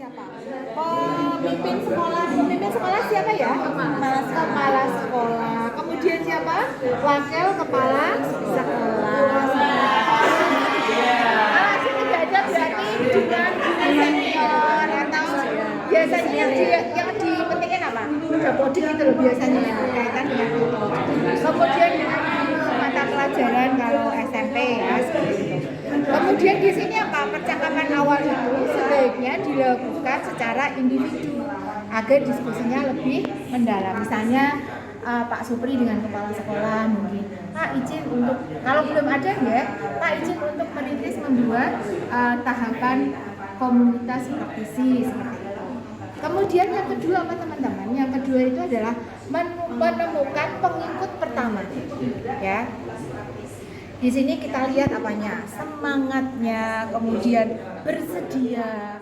siapa? Pemimpin sekolah siapa ya? Kepala sekolah. Kemudian siapa? Wakil kepala sekolah. Sini tidak ada berarti dengan senior atau biasanya yang dipentingin apa? Dapodik itu loh biasanya yang berkaitan dengan itu. Kemudian dengan mata pelajaran kalau SMP ya seperti itu. Kemudian di sini apa? Percakapan awal itu sebaiknya dilakukan secara individu agar diskusinya lebih mendalam. Misalnya Pak Supri dengan kepala sekolah mungkin, Pak izin untuk, kalau belum ada enggak, Pak izin untuk merintis membuat tahapan komunitas praktisi seperti itu. Kemudian yang kedua apa teman-teman? Yang kedua itu adalah menemukan pengikut pertama, ya. Di sini kita lihat apanya, semangatnya, kemudian bersedia.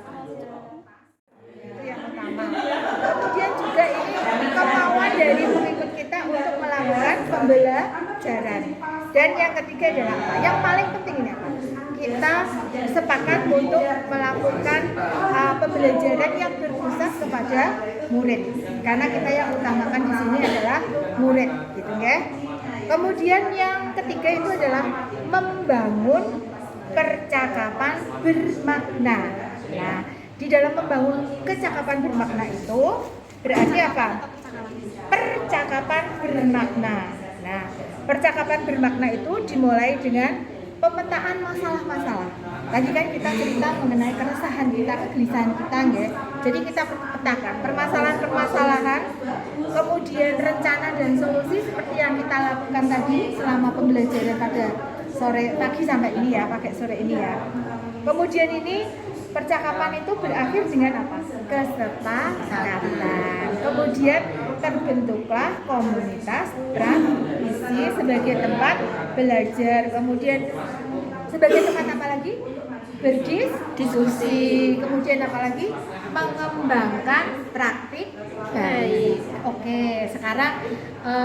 Itu yang utama. Kemudian juga ini kemauan dari pengikut kita untuk melakukan pembelajaran. Dan yang ketiga adalah apa? Yang paling penting ini apa? Kita sepakat untuk melakukan pembelajaran yang berpusat kepada murid. Karena kita yang utamakan di sini adalah murid, gitu ya. Kemudian yang ketiga itu adalah membangun percakapan bermakna. Nah, di dalam membangun kecakapan bermakna itu berarti apa? Percakapan bermakna. Nah, percakapan bermakna itu dimulai dengan pemetaan masalah-masalah. Tadi kan kita cerita mengenai keresahan kita, kegelisahan kita, ya. Jadi kita petakan permasalahan-permasalahan, kemudian rencana dan solusi seperti yang kita lakukan tadi selama pembelajaran pada pagi sampai ini ya, pakai sore ini ya. Kemudian ini percakapan itu berakhir dengan apa? Kesepakatan. Kemudian terbentuklah komunitas praktisi sebagai tempat belajar. Kemudian sebagai tempat apa lagi? Berdiskusi. Kemudian apa lagi? Mengembangkan praktik baik. Oke, sekarang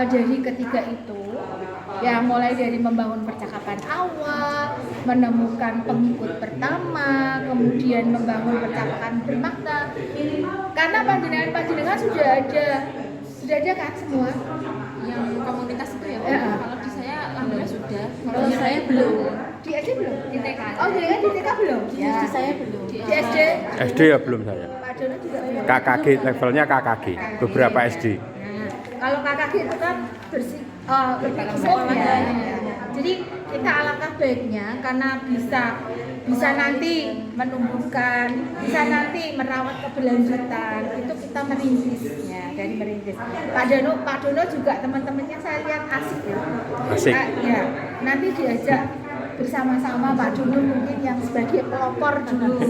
dari ketiga itu ya, mulai dari membangun percakapan awal, menemukan pengikut pertama, kemudian membangun percakapan bermakna. Karena panjenengan sudah ada kan semua yang komunitas itu ya? Kalau di saya alhamdulillah sudah. Kalau saya belum. Di SD belum? Di TK. Oh, di TK belum? Ya. Di saya belum. Di SD? SD ya belum saya. Pak Dono juga belum. KKG, levelnya KKG, beberapa SD. Nah, kalau KKG itu kan lebih umum ya. Jadi kita alangkah baiknya karena bisa nanti menumbuhkan, bisa nanti merawat keberlanjutan, itu kita merintisnya, dari merintis. Pak Dono juga teman-temannya saya lihat asik ya. Asik. Ya, nanti diajak bersama-sama Pak Dono mungkin yang sebagai pelopor dulu,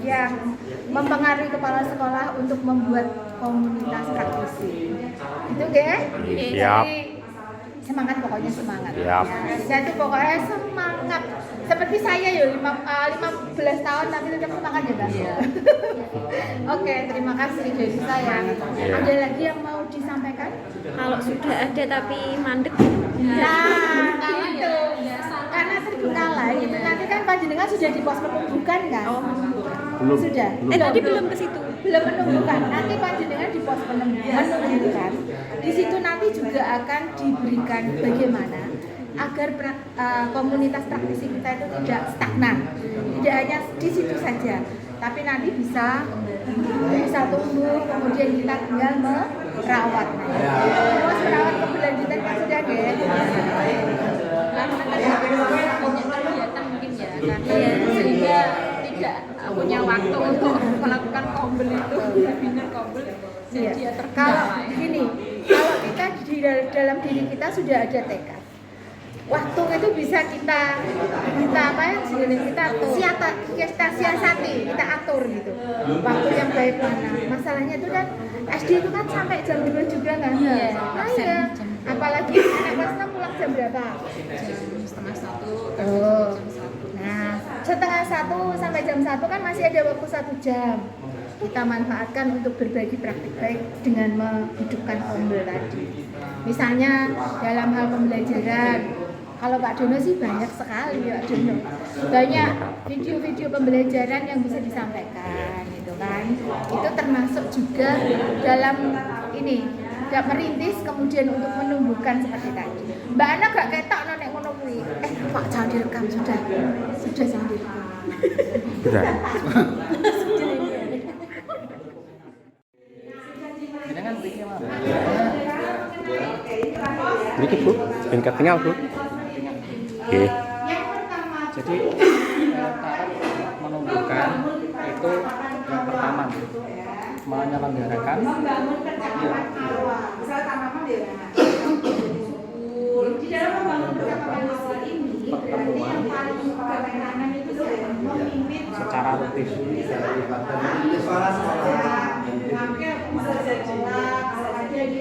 yang mempengaruhi kepala sekolah untuk membuat komunitas praktisi. Itu deh. Siap. Semangat, pokoknya semangat. Siap. Jadi pokoknya semangat. Seperti saya ya 15 tahun tapi tetap semangat ya Mbak. Iya. Oke, terima kasih dari saya. Iya. Ada lagi yang mau disampaikan? Kalau sudah ada tapi mandek. Nah, itu. Karena terbuka lah, itu nanti kan panjenengan sudah di pos penumbukan kan? Oh, Belum. Sudah. tadi belum ke situ. Belum menumbuhkan. Nanti panjenengan di pos menumbuhkan. Di situ nanti juga akan diberikan bagaimana agar komunitas praktisi kita itu tidak stagnan, tidak hanya di situ saja, tapi nanti bisa tumbuh, kemudian kita tinggal merawat. Terus merawat keberlanjutan kan sudah deh. Karena tadi banyak kegiatan mungkin ya, karena sehingga tidak punya waktu untuk melakukan kombel itu, webinar kombel, jadi dia Kalau tergalai. gini, kalau kita di dalam diri kita sudah ada tekad, waktu itu bisa kita apa ya, kita siasati, kita atur gitu. Waktu yang baik mana? Masalahnya itu kan SD itu kan sampai jam 2 juga kan? Iya. Nah, iya. Apalagi anak kelas 6 pulang jam berapa? Jam setengah 1. Oh. Nah, setengah 1 sampai jam 1 kan masih ada waktu 1 jam. Kita manfaatkan untuk berbagi praktik baik dengan menghidupkan kombel tadi. Misalnya dalam hal pembelajaran, kalau Pak Dono sih banyak sekali Pak Dono. Banyak video-video pembelajaran yang bisa disampaikan gitu. kan. Itu termasuk juga dalam ini merintis kemudian untuk menumbuhkan seperti tadi. Mbak Ana gak ketok nek ngono kuwi. Pak jangan direkam sudah jangan direkam. Sudah. Jenengan mriki mah. Ini Bu, ben ketinggal Bu. Oke. Jadi taraf menumbuhkan itu yang pertama menyelenggarakan pertemuan secara rutin. Yang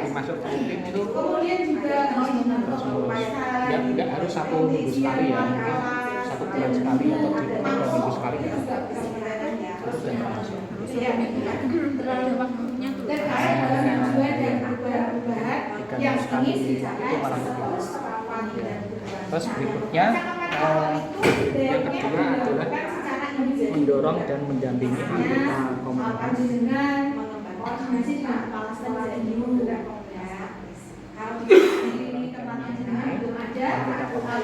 dimaksud rutin itu ya nggak harus 1 minggu sekali ya, mungkin 1 bulan sekali atau 2 minggu sekali ya. Itu sudah termasuk. Ikan sekali itu malah rutin. Terus berikutnya yang kedua adalah mendorong dan mendampingi anggota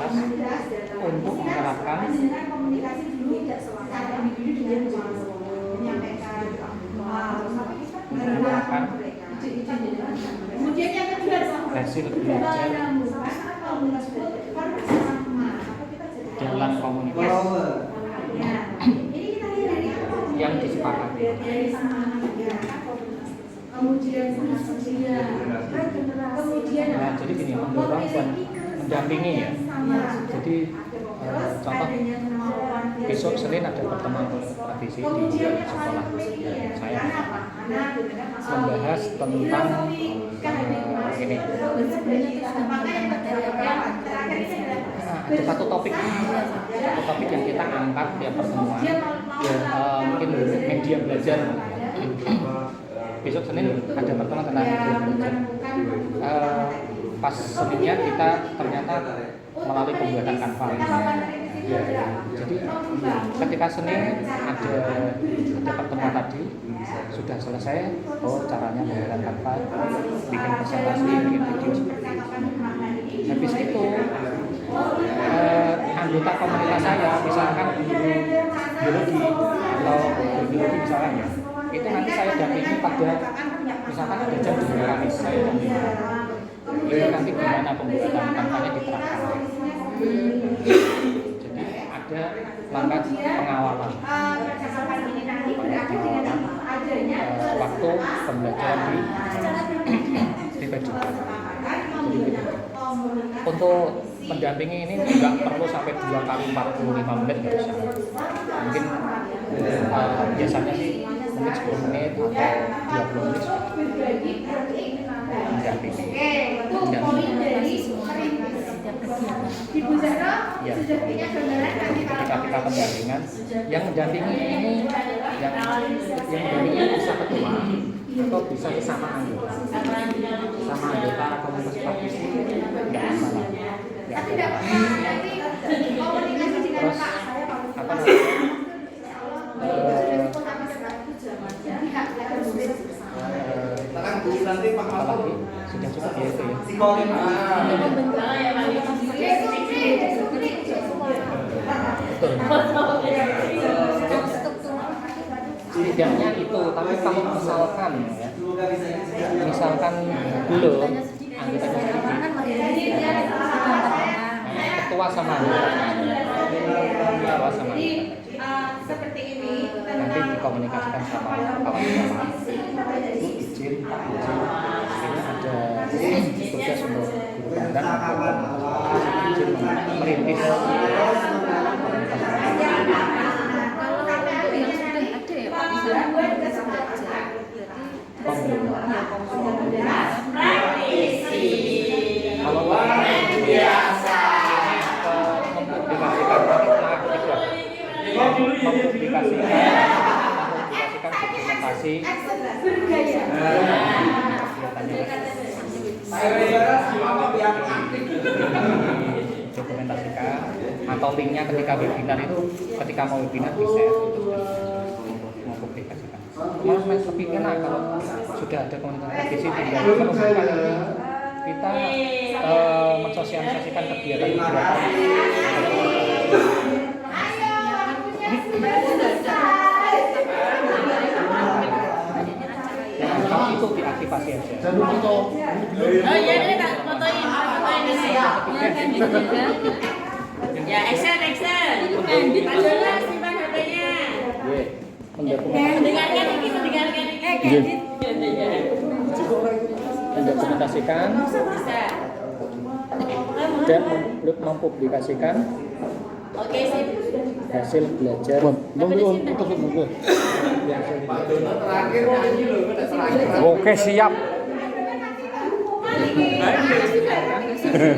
komunitas untuk menerapkan hasil belajar dalam komunitas yang disepakati. Nah, jadi gini, mendorong dan mendampingi ya. Jadi contoh besok Senin ada pertemuan tradisi di sekolah saya membahas tentang ini. Ada satu topik yang kita angkat tiap pertemuan, mungkin media belajar. Besok Senin ada pertemuan tentang media belajar. Pas Seninnya kita ternyata melalui pembuatan Canva. Jadi ketika Senin ada pertemuan tadi sudah selesai, caranya menggunakan Canva, bikin presentasi, bikin video seperti itu. Habis itu anggota komunitas saya, misalkan biologi atau biologi misalnya, itu nanti saya dampingi pada misalkan ada jam di Kamis, saya dampingi. Itu nanti gimana pembuatan Canvanya diterapkan. Jadi ada langkah pengawalan waktu pembelajaran di PJ. Untuk mendampingi ini nggak perlu sampai 2 kali 45 menit nggak bisa. Mungkin biasanya sih mungkin 10 menit atau 20 menit mendampingi. Ya, ketika kita pendampingan, yang mendampingi ini yang mendampingi bisa ketua atau bisa sama anggota komunitas praktisi, nggak masalah. Terus apa namanya? Apalagi sudah cukup ya itu ya. Setidaknya itu, tapi kalau misalkan belum anggotanya sedikit, ketua sama Seperti ini nanti dikomunikasikan sama kawan-kawan izin Pak izin ini ada tugas untuk guru dan izin merintis kalau biasa mempublikasikan dokumentasi dokumentasikan atau linknya ketika webinar itu ketika mau webinar di share malah lebih enak kalau sudah ada komunitas praktisi tinggal menumbuhkan ini kita mensosialisasikan kegiatan-kegiatan. Kalau itu diaktifasi aja. Oh iya deh kak, fotoin aja. Ya action. Ajolah simpan HP-nya. Mendengarkan ini. Mendokumentasikan dan mempublikasikan Oke sip. hasil belajar. Oke, siap.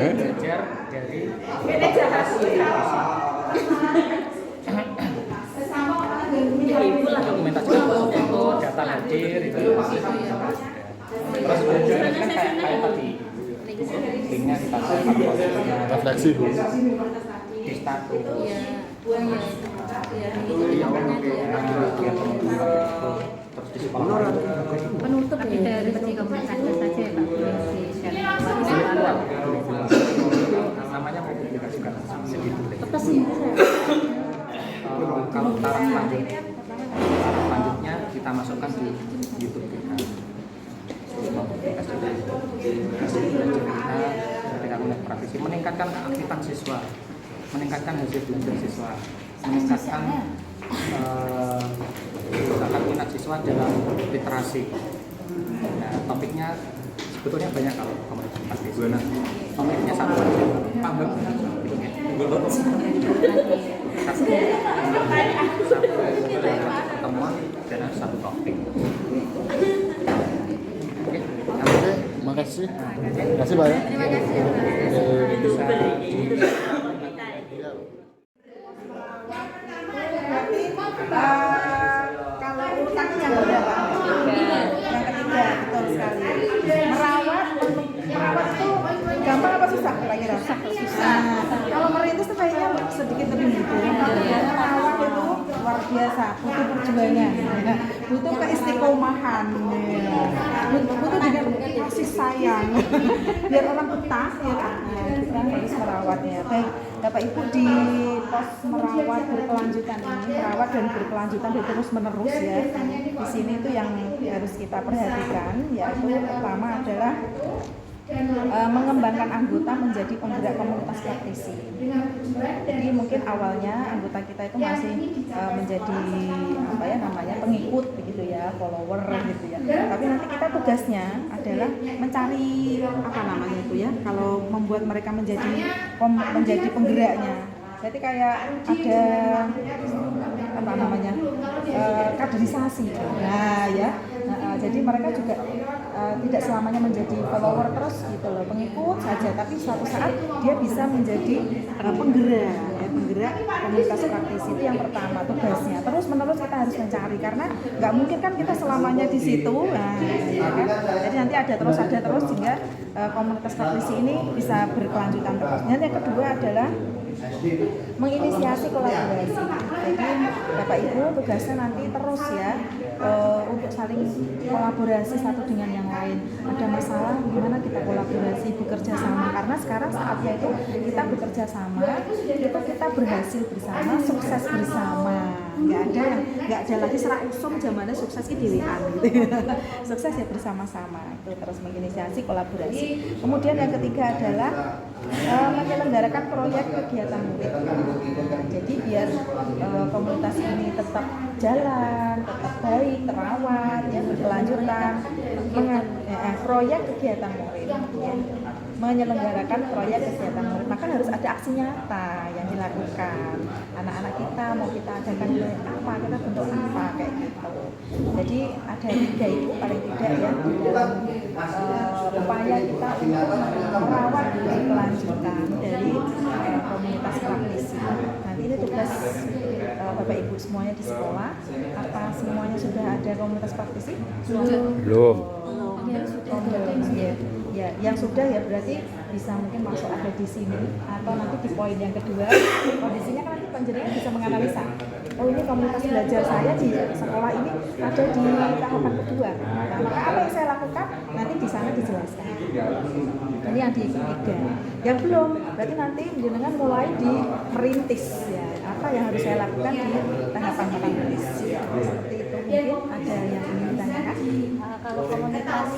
Belajar dari dokumentasi foto, data hadir itu. Terus belajar kan kayak tadi linknya dipasang Refleksi. di status. Terus di sekolah Penutup dari komunitas saja ya Pak. namanya publikasikan segitu deh. Apa sih? Kalau taraf lanjutnya kita masukkan di YouTube kita. Mempublikasikan hasil belajar kita ketika komunitas praktisi, meningkatkan keaktifan siswa, meningkatkan hasil belajar siswa, meningkatkan minat siswa dalam literasi. Nah, topiknya sebetulnya banyak kalau komunitas praktisi. Topiknya satu aja, paham gitu ya. Satu pertemuan dan satu topik. Oke, Makasih. Makasih Pak ya. bisa Kalau urutannya yang berapa? Yang ketiga, betul sekali. Merawat itu gampang apa susah kira-kira? Susah. Kalau merintis itu kayaknya sedikit lebih mudah. Kalau merawat itu luar biasa, butuh perjuangan, butuh keistiqomahan, butuh dengan kasih sayang, biar orang betah ya kan. Kita harus merawatnya. Baik, Bapak Ibu di pos merawat berkelanjutan ini, merawat dan berkelanjutan dan terus menerus ya. Di sini itu yang harus kita perhatikan, yaitu pertama adalah mengembangkan anggota menjadi penggerak komunitas praktisi. Jadi mungkin awalnya anggota kita itu masih menjadi pengikut begitu ya, follower gitu ya. Tapi nanti kita tugasnya adalah mencari kalau membuat mereka menjadi penggeraknya. Jadi kayak ada kaderisasi. Nah ya. Jadi mereka juga tidak selamanya menjadi follower terus gitu loh, pengikut saja, tapi suatu saat dia bisa menjadi penggerak komunitas praktisi. Itu yang pertama tugasnya. Terus menerus kita harus mencari, karena nggak mungkin kan kita selamanya di situ. Ya kan? Jadi nanti ada terus sehingga komunitas praktisi ini bisa berkelanjutan terus. Dan yang kedua adalah menginisiasi kolaborasi. Jadi Bapak Ibu tugasnya nanti terus ya untuk saling kolaborasi satu dengan yang lain. Ada masalah gimana kita kolaborasi, bekerja sama, karena sekarang saatnya itu kita bekerja sama, itu kita berhasil bersama, sukses bersama. Nggak ada lagi serak usum zamannya sukses ini dewean gitu. Sukses ya bersama-sama. Itu terus menginisiasi kolaborasi. Kemudian yang ketiga adalah menyelenggarakan proyek kegiatan murid. Jadi biar komunitas ini tetap jalan, tetap baik, terawat, ya berkelanjutan. Proyek kegiatan murid, ya. Menyelenggarakan proyek kegiatan murid, maka harus ada aksi nyata yang dilakukan. Anak-anak kita mau kita adakan proyek apa, kita bentuk apa kayak gitu. Jadi ada 3 itu paling tidak ya dalam upaya kita untuk merawat kelanjutan dari komunitas praktisi. Nanti ini tugas Bapak Ibu semuanya di sekolah. Apa semuanya sudah ada komunitas praktisi? Belum. Ya, yang sudah ya berarti bisa mungkin masuk ada di sini, atau nanti di poin yang kedua kondisinya kan nanti penjelasan bisa menganalisa oh ini komunitas belajar saya di sekolah ini ada di tahapan kedua. Nah, maka apa yang saya lakukan nanti di sana dijelaskan. Ini yang di ketiga. Yang belum, berarti nanti jenengan mulai di merintis ya. Apa yang harus saya lakukan di tahapan merintis. Ya, seperti itu. Mungkin ada yang ingin ditanyakan? Kalau komunitas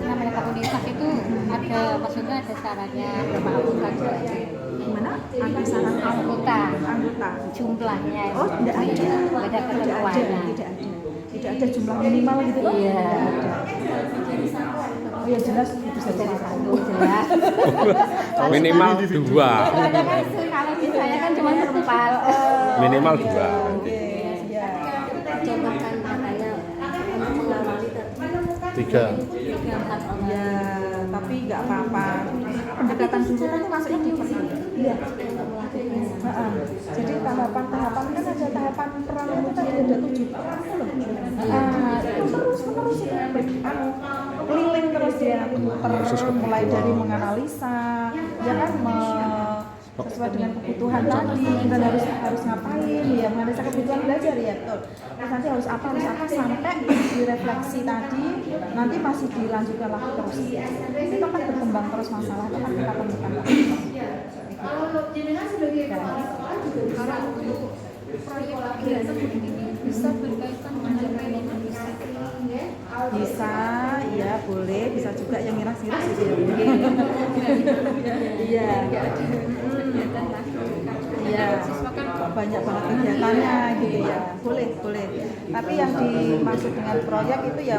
namanya komunitas itu ada, maksudnya ada syaratnya berapa anggota? Gimana? Ada syarat anggota Jumlahnya. Oh, tidak ada. Beda ketentuannya. Tidak ada jumlah minimal gitu loh. Iya. Tidak ada. Oh ya jelas itu saja satu Jelas. Minimal 2. Ada kan kalau di saya kan cuma berempal. Minimal 2. Iya. Contohkan katanya untuk mengawali 3. 3-4 orang. Ya, tapi nggak apa-apa. Pendekatan dulu kan masuknya di Iya. Heeh. Jadi tahapan-tahapan kan ada tahapan perang itu tadi ada 7 perang loh. Itu terus menerus keliling terus dia nanti muter mulai dari menganalisa, ya kan sesuai dengan kebutuhan tadi kita harus ngapain ya, menganalisa kebutuhan belajar ya betul. Terus nanti harus apa sampai direfleksi tadi nanti masih dilanjutkan lagi terus. Itu kan berkembang terus masalah itu kan kita temukan lagi. Kalau jenengan sebagai kepala sekolah juga proyek kegiatan begini bisa berkaitan dengan manajemen Bisa, ya boleh, bisa juga yang ngiras-ngiras gitu ya mungkin. Iya. Iya. Banyak banget kegiatannya gitu ya. Boleh. Tapi yang dimaksud dengan proyek itu ya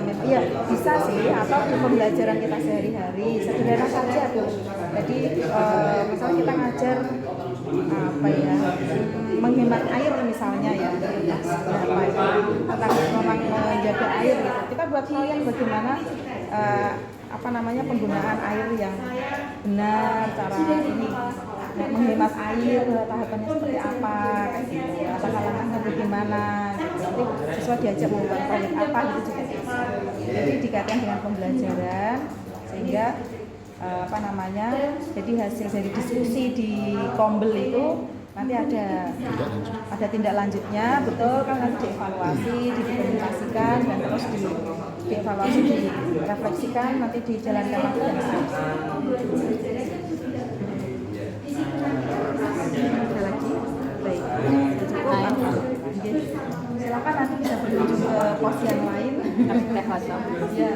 bisa sih atau di pembelajaran kita sehari-hari. Sederhana saja tuh. Jadi misalnya kita ngajar apa ya, menghemat air misalnya ya, apa itu tentang memang menjaga air gitu. Kita buat klien bagaimana penggunaan air yang benar, cara ini menghemat air, tahapannya seperti apa, kayak gitu. Langkah-langkahnya bagaimana, gitu. Nanti sesuai diajak membuat proyek apa gitu juga bisa. Jadi dikaitkan dengan pembelajaran sehingga jadi hasil dari diskusi di Kombel itu nanti ada tindak lanjutnya, betul kan, nanti dievaluasi, didokumentasikan dan terus dievaluasi, direfleksikan, nanti dijalankan lagi dan seterusnya. Ada lagi? Baik, cukup. Silakan nanti bisa berkunjung ke pos yang lain. Teh kosong. Ya.